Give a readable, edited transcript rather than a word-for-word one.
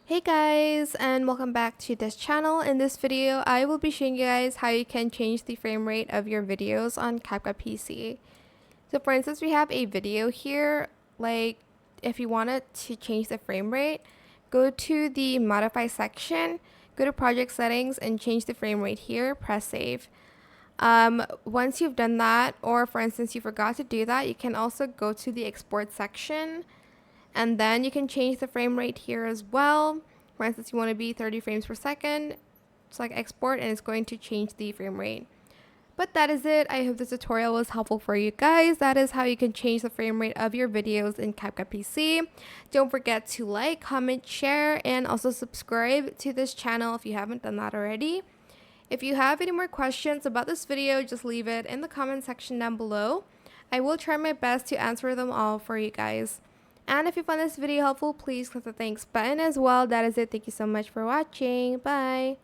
Hey guys, and welcome back to this channel. In this video, I will be showing you guys how you can change the frame rate of your videos on CapCut PC. So for instance, we have a video here, like if you wanted to change the frame rate, go to the modify section, go to project settings and change the frame rate here, press save. Once you've done that, or for instance, you forgot to do that, you can also go to the export section and then you can change the frame rate here as well. For instance, you want to be 30 frames per second. Select export and it's going to change the frame rate. But that is it. I hope this tutorial was helpful for you guys. That is how you can change the frame rate of your videos in CapCut PC. Don't forget to like, comment, share, and also subscribe to this channel if you haven't done that already. If you have any more questions about this video, just leave it in the comment section down below. I will try my best to answer them all for you guys. And if you found this video helpful, please click the thanks button as well. That is it. Thank you so much for watching. Bye.